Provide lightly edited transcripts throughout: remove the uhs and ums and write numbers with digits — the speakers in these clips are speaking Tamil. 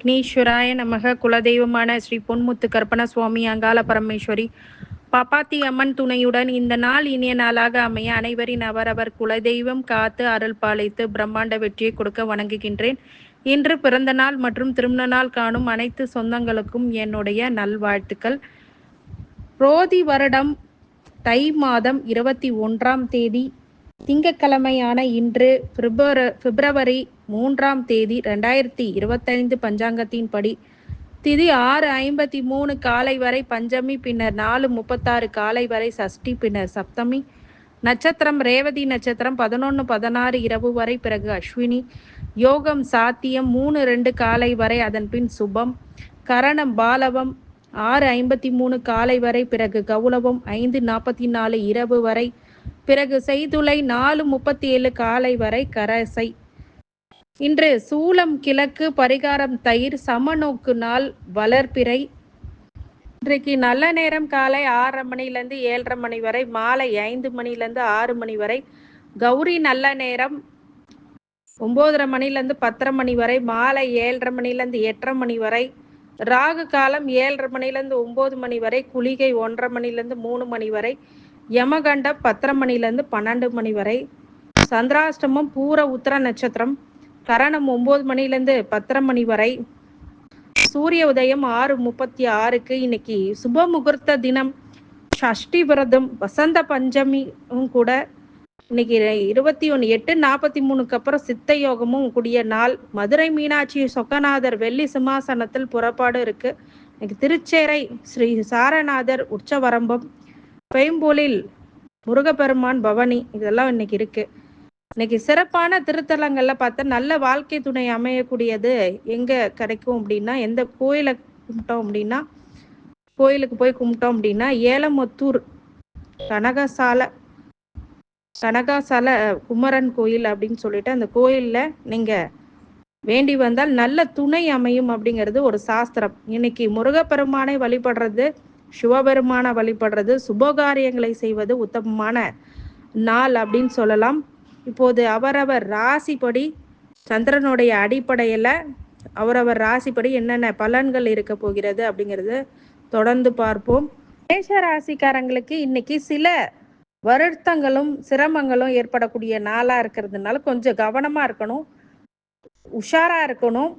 விக்னேஸ்வராய நமக. குலதெய்வமான ஸ்ரீ பொன்முத்து கற்பன சுவாமி அங்காள பரமேஸ்வரி பாப்பாத்தி அம்மன் துணையுடன் இந்த நாள் இனிய நாளாக அமைய அனைவரின் அவரவர் குலதெய்வம் காத்து அருள் பாலித்து பிரம்மாண்ட வெற்றியை கொடுக்க வணங்குகின்றேன். இன்று பிறந்த நாள் மற்றும் திருமண நாள் காணும் அனைத்து சொந்தங்களுக்கும் என்னுடைய நல்வாழ்த்துக்கள். ரோதி வருடம் தை மாதம் 21ஆம் தேதி திங்கட்கிழமையான இன்று பிப்ரவரி 3ஆம் தேதி 2025 பஞ்சாங்கத்தின்படி திதி 6:53 காலை வரை பஞ்சமி, பின்னர் 4:36 காலை வரை சஷ்டி, பின்னர் சப்தமி. நட்சத்திரம் ரேவதி நட்சத்திரம் 11:16 இரவு வரை, பிறகு அஸ்வினி. யோகம் சாத்தியம் 3:02 காலை வரை, அதன் பின் சுபம். கரணம் பாலவம் 6:53 காலை வரை, பிறகு கௌளவம் 5:44 இரவு வரை, பிறகு செய்துளை 4:37 காலை வரை கரசை. இன்று சூலம் கிழக்கு, பரிகாரம் தயிர், சமநோக்கு நாள் வளர்பிறை. இன்றைக்கு நல்ல நேரம் காலை 6:30 மணிலேருந்து 7:30 மணி வரை, மாலை 5 மணிலேருந்து 6 மணி வரை. கௌரி நல்ல நேரம் 9:30 மணிலேருந்து 10:30 மணி வரை, மாலை 7:30 மணிலேருந்து 8:30 மணி வரை. ராகு காலம் 7:30 மணிலேருந்து 9 மணி வரை, குளிகை 1:30 மணிலேருந்து 3 மணி வரை, யமகண்டம் 10:30 மணிலேருந்து 12 மணி வரை. சந்திராஷ்டமம் பூர உத்திர நட்சத்திரம், கரணம் 9 மணிலேருந்து 10:30 மணி வரை. சூரிய உதயம் 6:36க்கு. இன்னைக்கு சுப முகூர்த்த தினம், சஷ்டி விரதம், வசந்த பஞ்சமியும் கூட. இன்னைக்கு 21:08:43 அப்புறம் சித்த யோகமும் கூடிய நாள். மதுரை மீனாட்சி சொக்கநாதர் வெள்ளி சிம்மாசனத்தில் புறப்பாடு இருக்கு. இன்னைக்கு திருச்சேரை ஸ்ரீ சாரநாதர் உற்சவரம்பம், பெயம்பூலில் முருகப்பெருமான் பவனி, இதெல்லாம் இன்னைக்கு இருக்கு. இன்னைக்கு சிறப்பான திருத்தலங்கள்ல பார்த்தா நல்ல வாழ்க்கை துணை அமையக்கூடியது எங்க கிடைக்கும் அப்படின்னா, எந்த கோயிலை கும்பிட்டோம் அப்படின்னா, கோயிலுக்கு போய் கும்பிட்டோம் அப்படின்னா, ஏலமுத்தூர் கனகாசால குமரன் கோயில் அப்படின்னு சொல்லிட்டு அந்த கோயில்ல நீங்க வேண்டி வந்தால் நல்ல துணை அமையும் அப்படிங்கிறது ஒரு சாஸ்திரம். இன்னைக்கு முருகப்பெருமானை வழிபடுறது, சிவபெருமான வழிபடுறது, சுபகாரியங்களை செய்வது உத்தமமான நாள் அப்படின்னு சொல்லலாம். இப்போது அவரவர் ராசிப்படி, சந்திரனுடைய அடிப்படையில் அவரவர் ராசிப்படி என்னென்ன பலன்கள் இருக்க போகிறது அப்படிங்கிறது தொடர்ந்து பார்ப்போம். மேஷ ராசிக்காரங்களுக்கு இன்னைக்கு சில வருத்தங்களும் சிரமங்களும் ஏற்படக்கூடிய நாளாக இருக்கிறதுனால கொஞ்சம் கவனமாக இருக்கணும், உஷாராக இருக்கணும்.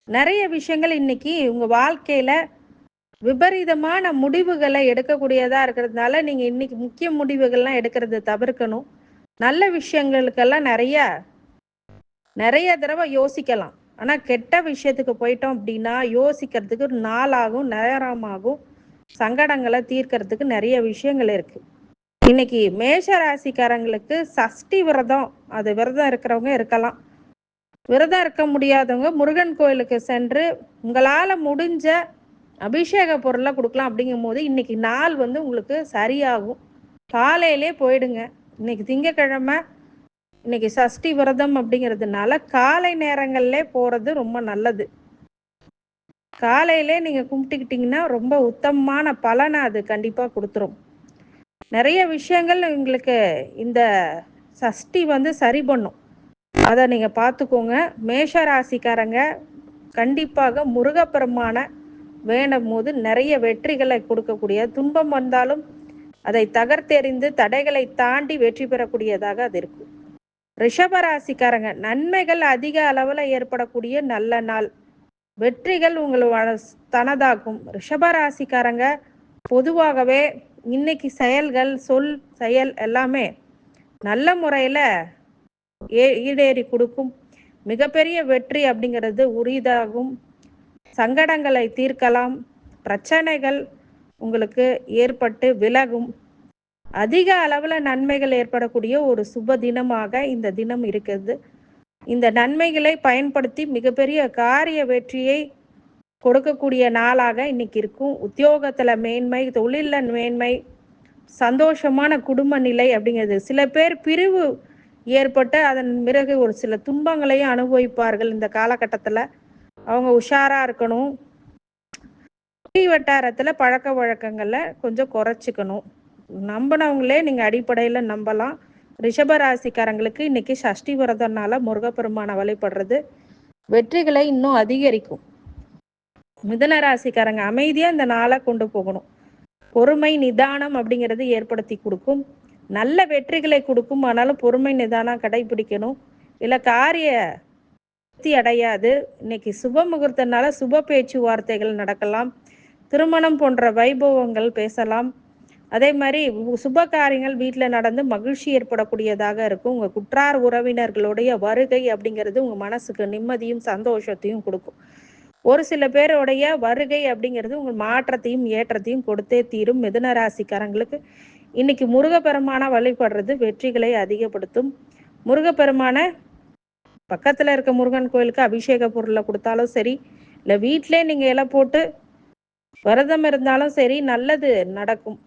நிறைய விஷயங்கள் இன்னைக்கு உங்கள் வாழ்க்கையில் விபரீதமான முடிவுகளை எடுக்கக்கூடியதாக இருக்கிறதுனால நீங்கள் இன்னைக்கு முக்கிய முடிவுகள்லாம் எடுக்கிறத தவிர்க்கணும். நல்ல விஷயங்களுக்கெல்லாம் நிறைய தடவை யோசிக்கலாம். ஆனால் கெட்ட விஷயத்துக்கு போயிட்டோம் அப்படின்னா யோசிக்கிறதுக்கு நாளாகும், நேரமாகும். சங்கடங்களை தீர்க்கறதுக்கு நிறைய விஷயங்கள் இருக்கு. இன்னைக்கு மேஷ ராசிக்காரங்களுக்கு சஷ்டி விரதம், அது விரதம் இருக்கிறவங்க இருக்கலாம். விரதம் இருக்க முடியாதவங்க முருகன் கோயிலுக்கு சென்று உங்களால் முடிஞ்ச அபிஷேக பொருளை கொடுக்கலாம். அப்படிங்கும் போது இன்னைக்கு நாள் உங்களுக்கு சரியாகும். காலையிலே போயிடுங்க. இன்னைக்கு திங்கக்கிழமை, இன்னைக்கு சஷ்டி விரதம் அப்படிங்கிறதுனால காலை நேரங்கள்லே போகிறது ரொம்ப நல்லது. காலையிலே நீங்கள் கும்பிட்டுக்கிட்டிங்கன்னா ரொம்ப உத்தமமான பலனை அது கண்டிப்பாக கொடுத்துரும். நிறைய விஷயங்கள் உங்களுக்கு இந்த சஷ்டி சரி பண்ணும். அதை நீங்கள் பார்த்துக்கோங்க. மேஷ ராசிக்காரங்க கண்டிப்பாக முருகப்பெருமான வேணும் போது நிறைய வெற்றிகளை கொடுக்கக்கூடிய, துன்பம் வந்தாலும் அதை தகர்த்தெறிந்து தடைகளை தாண்டி வெற்றி பெறக்கூடியதாக அது இருக்கும். ரிஷபராசிக்காரங்க நன்மைகள் அதிக அளவில் ஏற்படக்கூடிய நல்ல நாள். வெற்றிகள் உங்களோட தனதாகும். ரிஷபராசிக்காரங்க பொதுவாகவே இன்னைக்கு செயல்கள், சொல், செயல் எல்லாமே நல்ல முறையில் ஈடேறி கொடுக்கும். மிகப்பெரிய வெற்றி அப்படிங்கிறது உரிதாகும். சங்கடங்களை தீர்க்கலாம். பிரச்சனைகள் உங்களுக்கு ஏற்பட்டு விலகும். அதிக அளவில் நன்மைகள் ஏற்படக்கூடிய ஒரு சுப தினமாக இந்த தினம் இருக்குது. இந்த நன்மைகளை பயன்படுத்தி மிகப்பெரிய காரிய வெற்றியை கொடுக்கக்கூடிய நாளாக இன்னைக்கு இருக்கும். உத்தியோகத்தில் மேன்மை, தொழிலில் மேன்மை, சந்தோஷமான குடும்ப நிலை அப்படிங்கிறது. சில பேர் பிரிவு ஏற்பட்டு அதன் பிறகு ஒரு சில துன்பங்களையும் அனுபவிப்பார்கள். இந்த காலகட்டத்தில் அவங்க உஷாராக இருக்கணும். வட்டாரத்தில் பழக்க வழக்கங்களை கொஞ்சம் குறைச்சிக்கணும். நம்பினவங்களே நீங்கள் அடிப்படையில் நம்பலாம். ரிஷபராசிக்காரங்களுக்கு இன்னைக்கு சஷ்டி விரதம்னால முருகப்பெருமானை வழிபடுறது வெற்றிகளை இன்னும் அதிகரிக்கும். மிதுன ராசிக்காரங்க அமைதியாக இந்த நாளை கொண்டு போகணும். பொறுமை நிதானம் அப்படிங்கிறது ஏற்படுத்தி கொடுக்கும். நல்ல வெற்றிகளை கொடுக்கும். ஆனாலும் பொறுமை நிதானம் கடைபிடிக்கணும். இல்லை காரிய திருப்தி அடையாது. இன்னைக்கு சுப முகூர்த்தனால சுப பேச்சுவார்த்தைகள் நடக்கலாம். திருமணம் போன்ற வைபவங்கள் பேசலாம். அதே மாதிரி சுப காரியங்கள் வீட்டில் நடந்து மகிழ்ச்சி ஏற்படக்கூடியதாக இருக்கும். உங்கள் குற்றார் உறவினர்களுடைய வருகை அப்படிங்கிறது உங்கள் மனசுக்கு நிம்மதியும் சந்தோஷத்தையும் கொடுக்கும். ஒரு சில பேருடைய வருகை அப்படிங்கிறது உங்கள் மாற்றத்தையும் ஏற்றத்தையும் கொடுத்தே தீரும். மிதுன ராசிக்காரங்களுக்கு இன்னைக்கு முருகப்பெருமான வழிபடுறது வெற்றிகளை அதிகப்படுத்தும். முருகப்பெருமான பக்கத்தில் இருக்க முருகன் கோயிலுக்கு அபிஷேக பொருளை கொடுத்தாலும் சரி, இல்லை வீட்டிலே நீங்கள் இலை போட்டு விரதம் இருந்தாலும் சரி, நல்லது நடக்கும்.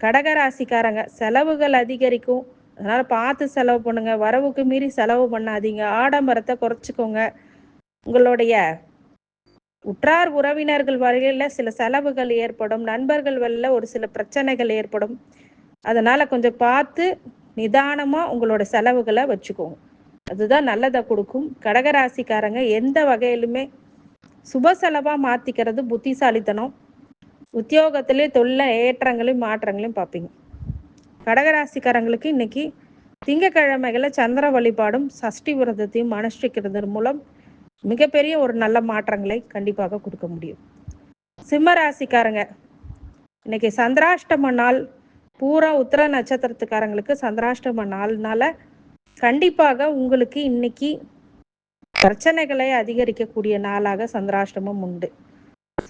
கடகராசிக்காரங்க செலவுகள் அதிகரிக்கும். அதனால் பார்த்து செலவு பண்ணுங்க. வரவுக்கு மீறி செலவு பண்ணாதீங்க. ஆடம்பரத்தை குறைச்சிக்கோங்க. உங்களுடைய உற்றார் உறவினர்கள் வரையில் சில செலவுகள் ஏற்படும். நண்பர்கள் வழியில் ஒரு சில பிரச்சனைகள் ஏற்படும். அதனால் கொஞ்சம் பார்த்து நிதானமாக உங்களோட செலவுகளை வச்சுக்கோங்க. அதுதான் நல்லதை கொடுக்கும். கடகராசிக்காரங்க எந்த வகையிலுமே சுப செலவாக மாற்றிக்கிறது புத்திசாலித்தனம். உத்தியோகத்திலே தொழில ஏற்றங்களையும் மாற்றங்களையும் பார்ப்பீங்க. கடகராசிக்காரங்களுக்கு இன்னைக்கு திங்கக்கிழமைகளை சந்திர வழிபாடும் சஷ்டி விரதத்தையும் அனுஷ்டிக்கிறது மூலம் மிகப்பெரிய ஒரு நல்ல மாற்றங்களை கண்டிப்பாக கொடுக்க முடியும். சிம்ம ராசிக்காரங்க இன்னைக்கு சந்திராஷ்டம நாள். பூரா உத்திர நட்சத்திரத்துக்காரங்களுக்கு சந்திராஷ்டம நாள்னால கண்டிப்பாக உங்களுக்கு இன்னைக்கு பிரச்சனைகளை அதிகரிக்கக்கூடிய நாளாக சந்திராஷ்டமம் உண்டு.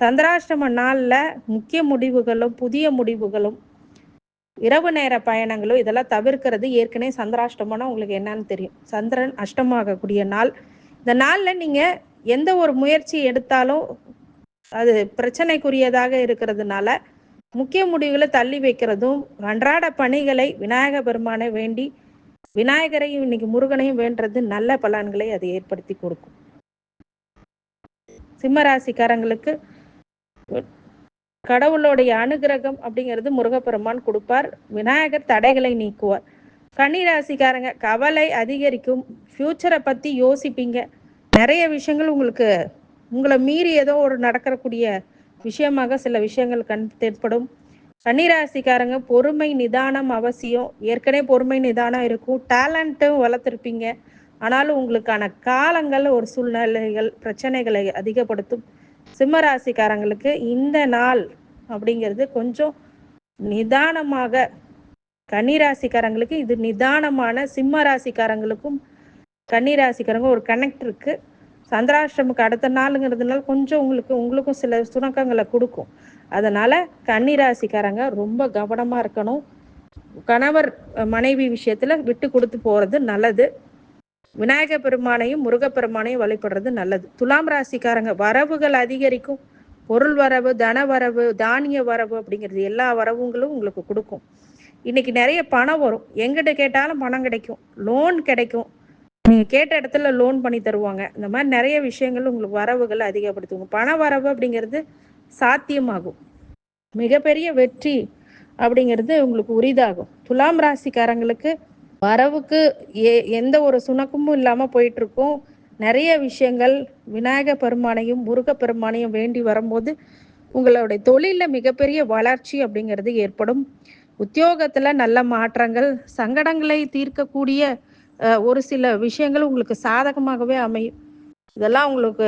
சந்திராஷ்டம நாளில் முக்கிய முடிவுகளும் புதிய முடிவுகளும் இரவு நேர பயணங்களும் இதெல்லாம் தவிர்க்கிறது. ஏற்கனவே சந்திராஷ்டமம்னா உங்களுக்கு என்னன்னு தெரியும். சந்திரன் அஷ்டமாகக்கூடிய நாள். இந்த நாளில் நீங்கள் எந்த ஒரு முயற்சி எடுத்தாலும் அது பிரச்சனைக்குரியதாக இருக்கிறதுனால முக்கிய முடிவுகளை தள்ளி வைக்கிறதும், அன்றாட பணிகளை விநாயக பெருமானை வேண்டி விநாயகரையும் இன்னைக்கு முருகனையும் வேண்டது நல்ல பலன்களை அது ஏற்படுத்தி கொடுக்கும். சிம்மராசிக்காரங்களுக்கு கடவுளுடைய அனுகிரகம் அப்படிங்கிறது முருகப்பெருமான் கொடுப்பார். விநாயகர் தடைகளை நீக்குவார். கன்னிராசிக்காரங்க கவலை அதிகரிக்கும். ஃப்யூச்சரை பற்றி யோசிப்பீங்க. நிறைய விஷயங்கள் உங்களை மீறி ஏதோ ஒரு நடக்கக்கூடிய விஷயமாக சில விஷயங்கள் தென்படும். கன்னிராசிக்காரங்க பொறுமை நிதானம் அவசியம். ஏற்கனவே பொறுமை நிதானம் இருக்கும். டேலண்ட்டும் வளர்த்துருப்பீங்க. ஆனாலும் உங்களுக்கான காலங்கள் ஒரு சூழ்நிலைகள் பிரச்சனைகளை அதிகப்படுத்தும். சிம்மராசிக்காரங்களுக்கு இந்த நாள் அப்படிங்கிறது கொஞ்சம் நிதானமாக, கன்னிராசிக்காரங்களுக்கு இது நிதானமான, சிம்ம ராசிக்காரங்களுக்கும் கன்னிராசிக்காரங்க ஒரு கனெக்ட் இருக்கு. சந்திராஷ்டமுக்கு அடுத்த நாளுங்கிறதுனால கொஞ்சம் உங்களுக்கும் சில சுணக்கங்களை கொடுக்கும். அதனால கன்னிராசிக்காரங்க ரொம்ப கவனமா இருக்கணும். கணவர் மனைவி விஷயத்துல விட்டு கொடுத்து போறது நல்லது. விநாயக பெருமானையும் முருகப்பெருமானையும் வழிபடுறது நல்லது. துலாம் ராசிக்காரங்க வரவுகள் அதிகரிக்கும். பொருள் வரவு, தன வரவு, தானிய வரவு அப்படிங்கிறது எல்லா வரவுங்களும் உங்களுக்கு கொடுக்கும். இன்னைக்கு நிறைய பணம் வரும். எங்கிட்ட கேட்டாலும் பணம் கிடைக்கும். லோன் கிடைக்கும். நீங்கள் கேட்ட இடத்துல லோன் பண்ணி தருவாங்க. இந்த மாதிரி நிறைய விஷயங்கள் உங்களுக்கு வரவுகளை அதிகப்படுத்துவாங்க. பண வரவு அப்படிங்கிறது சாத்தியமாகும். மிகப்பெரிய வெற்றி அப்படிங்கிறது உங்களுக்கு உரிதாகும். துலாம் ராசிக்காரங்களுக்கு வரவுக்கு எந்த ஒரு சுணக்கமும் இல்லாமல் போயிட்டு இருக்கும். நிறைய விஷயங்கள் விநாயக பெருமானையும் முருகப்பெருமானையும் வேண்டி வரும்போது உங்களுடைய தொழிலில் மிகப்பெரிய வளர்ச்சி அப்படிங்கிறது ஏற்படும். உத்தியோகத்தில் நல்ல மாற்றங்கள், சங்கடங்களை தீர்க்கக்கூடிய ஒரு சில விஷயங்கள் உங்களுக்கு சாதகமாகவே அமையும். இதெல்லாம் உங்களுக்கு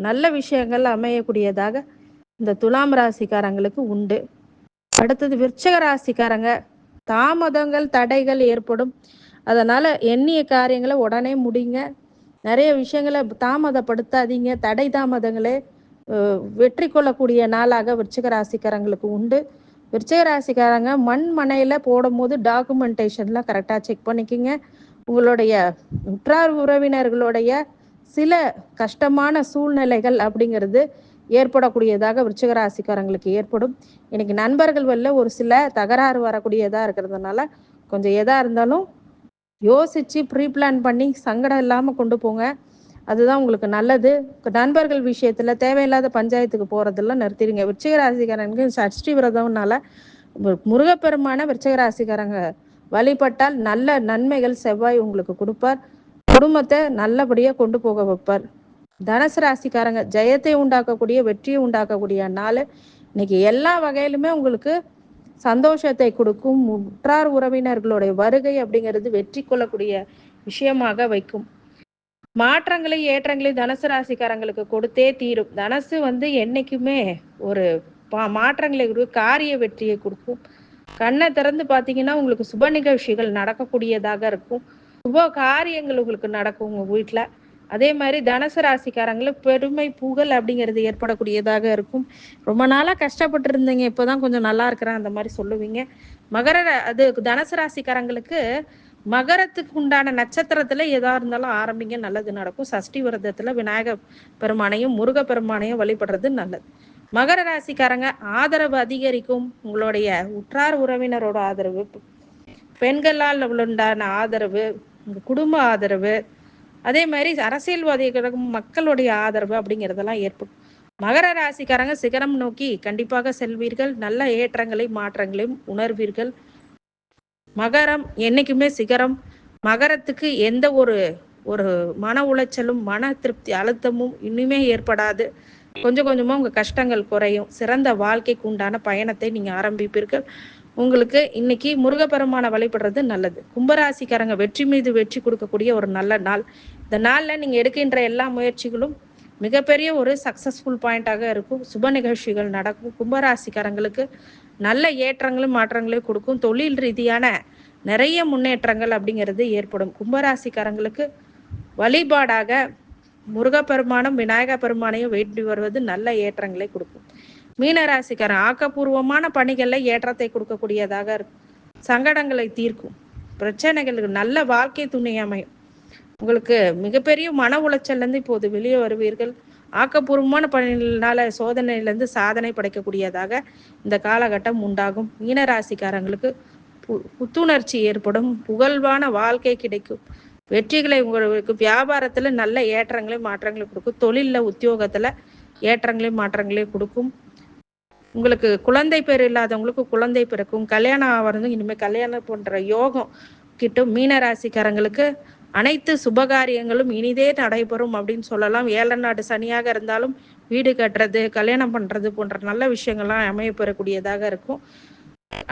நல்ல விஷயங்கள் அமையக்கூடியதாக இந்த துலாம் ராசிக்காரங்களுக்கு உண்டு. அடுத்தது விருச்சிக ராசிக்காரங்க தாமதங்கள் தடைகள் ஏற்படும். அதனால் எண்ணிய காரியங்களை உடனே முடிங்க. நிறைய விஷயங்களை தாமதப்படுத்தாதீங்க. தடை தாமதங்களே வெற்றி கொள்ளக்கூடிய நாளாக விருச்சிக ராசிக்காரங்களுக்கு உண்டு. விருச்சிக ராசிக்காரங்க மண் மனையில் போடும்போது டாக்குமெண்டேஷன்லாம் கரெக்டாக செக் பண்ணிக்கோங்க. உங்களுடைய உற்றார் உறவினர்களுடைய சில கஷ்டமான சூழ்நிலைகள் அப்படிங்கிறது ஏற்படக்கூடியதாக விருச்சிக ராசிக்காரங்களுக்கு ஏற்படும். இன்னைக்கு நண்பர்கள் வெளில ஒரு சில தகராறு வரக்கூடியதாக இருக்கிறதுனால கொஞ்சம் எதாக இருந்தாலும் யோசித்து ப்ரீ பிளான் பண்ணி சங்கடம் இல்லாமல் கொண்டு போங்க. அதுதான் உங்களுக்கு நல்லது. நண்பர்கள் விஷயத்தில் தேவையில்லாத பஞ்சாயத்துக்கு போகிறதெல்லாம் நிறுத்திடுங்க. விருச்சிக ராசிக்காரங்களுக்கு சஷ்டி விரதம்னால முருகப்பெருமான விருச்சிக ராசிக்காரங்க வழிபட்டால் நல்ல நன்மைகள் செவ்வாய் உங்களுக்கு கொடுப்பார். குடும்பத்தை நல்லபடியாக கொண்டு போக வைப்பார். தனுசு ராசிக்காரங்க ஜெயத்தை உண்டாக்கக்கூடிய, வெற்றியை உண்டாக்கக்கூடிய நாள். இன்னைக்கு எல்லா வகையிலுமே உங்களுக்கு சந்தோஷத்தை கொடுக்கும். உற்றார் உறவினர்களுடைய வருகை அப்படிங்கிறது வெற்றி கொள்ளக்கூடிய விஷயமாக வைக்கும். மாற்றங்களை ஏற்றங்களை தனுசு ராசிக்காரங்களுக்கு கொடுத்தே தீரும். தனுசு என்னைக்குமே ஒரு மாற்றங்களை காரிய வெற்றியை கொடுக்கும். கண்ணை திறந்து பார்த்தீங்கன்னா உங்களுக்கு சுப நிகழ்ச்சிகள் நடக்கக்கூடியதாக இருக்கும். சுப காரியங்கள் உங்களுக்கு நடக்கும் உங்க வீட்டில். அதே மாதிரி தனுசு ராசிக்காரங்களுக்கு பெருமை புகழ் அப்படிங்கிறது ஏற்படக்கூடியதாக இருக்கும். ரொம்ப நாளாக கஷ்டப்பட்டு இருந்தீங்க, இப்போதான் கொஞ்சம் நல்லா இருக்கிறேன் அந்த மாதிரி சொல்லுவீங்க. அது தனுசு ராசிக்காரங்களுக்கு மகரத்துக்கு உண்டான நட்சத்திரத்துல எதா இருந்தாலும் ஆரம்பிங்க, நல்லது நடக்கும். சஷ்டி விரதத்துல விநாயக பெருமானையும் முருக பெருமானையும் வழிபடுறது நல்லது. மகர ராசிக்காரங்க ஆதரவு அதிகரிக்கும். உங்களுடைய உற்றார் உறவினரோட ஆதரவு, பெண்களால் உண்டான ஆதரவு, உங்க குடும்ப ஆதரவு, அதே மாதிரி அரசியல்வாதிகளுக்கும் மக்களுடைய ஆதரவு அப்படிங்கிறதெல்லாம் ஏற்படும். மகர ராசிக்காரங்க சிகரம் நோக்கி கண்டிப்பாக செல்வீர்கள். நல்ல ஏற்றங்களை மாற்றங்களையும் உணர்வீர்கள். மகரம் என்னைக்குமே சிகரம். மகரத்துக்கு எந்த ஒரு மன உளைச்சலும் மன திருப்தி அழுத்தமும் இனிமே ஏற்படாது. கொஞ்சம் கொஞ்சமா உங்க கஷ்டங்கள் குறையும். சிறந்த வாழ்க்கைக்கு உண்டான பயணத்தை நீங்க ஆரம்பிப்பீர்கள். உங்களுக்கு இன்னைக்கு முருகப்பெருமான வழிபடுறது நல்லது. கும்பராசிக்காரங்க வெற்றி மீது வெற்றி கொடுக்கக்கூடிய ஒரு நல்ல நாள். இந்த நாள்ல நீங்க எடுக்கின்ற எல்லா முயற்சிகளும் மிகப்பெரிய ஒரு சக்சஸ்ஃபுல் பாயிண்டாக இருக்கும். சுப நிகழ்ச்சிகள் நடக்கும். கும்பராசிக்காரங்களுக்கு நல்ல ஏற்றங்களும் மாற்றங்களையும் கொடுக்கும். தொழில் ரீதியான நிறைய முன்னேற்றங்கள் அப்படிங்கிறது ஏற்படும். கும்பராசிக்காரங்களுக்கு வழிபாடாக முருகப்பெருமானும் விநாயக பெருமானையும் வேண்டி வருவது நல்ல ஏற்றங்களை கொடுக்கும். மீனராசிக்காரன் ஆக்கப்பூர்வமான பணிகளில் ஏற்றத்தை கொடுக்கக்கூடியதாக இருக்கும். சங்கடங்களை தீர்க்கும். பிரச்சனைகளுக்கு நல்ல வாழ்க்கை துணை அமையும். உங்களுக்கு மிகப்பெரிய மன உளைச்சல்லேருந்து இப்போது வெளியே வருவீர்கள். ஆக்கப்பூர்வமான பணிகளால சோதனையிலிருந்து சாதனை படைக்கக்கூடியதாக இந்த காலகட்டம் உண்டாகும். மீனராசிக்காரங்களுக்கு புத்துணர்ச்சி ஏற்படும். புகழ்வான வாழ்க்கை கிடைக்கும். வெற்றிகளை உங்களுக்கு வியாபாரத்துல நல்ல ஏற்றங்களை மாற்றங்களை கொடுக்கும். தொழில்ல உத்தியோகத்துல ஏற்றங்களை மாற்றங்களை கொடுக்கும். உங்களுக்கு குழந்தை பேர் இல்லாதவங்களுக்கு குழந்தை பிறக்கும். கல்யாணம் ஆகிறது இனிமேல் கல்யாணம் போன்ற யோகம் கிட்டும். மீனராசிக்காரங்களுக்கு அனைத்து சுபகாரியங்களும் இனிதே நடைபெறும் அப்படின்னு சொல்லலாம். ஏழை நாடு சனியாக இருந்தாலும் வீடு கட்டுறது, கல்யாணம் பண்றது போன்ற நல்ல விஷயங்கள்லாம் அமையப்பெறக்கூடியதாக இருக்கும்.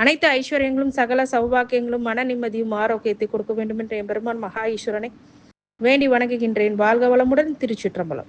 அனைத்து ஐஸ்வர்யங்களும் சகல சௌபாக்கியங்களும் மன நிம்மதியும் ஆரோக்கியத்தை கொடுக்க வேண்டும் என்ற என் பெருமான் மகா ஈஸ்வரனை வேண்டி வணங்குகின்றேன். வாழ்க வளமுடன். திருச்சிற்றம்பலம்.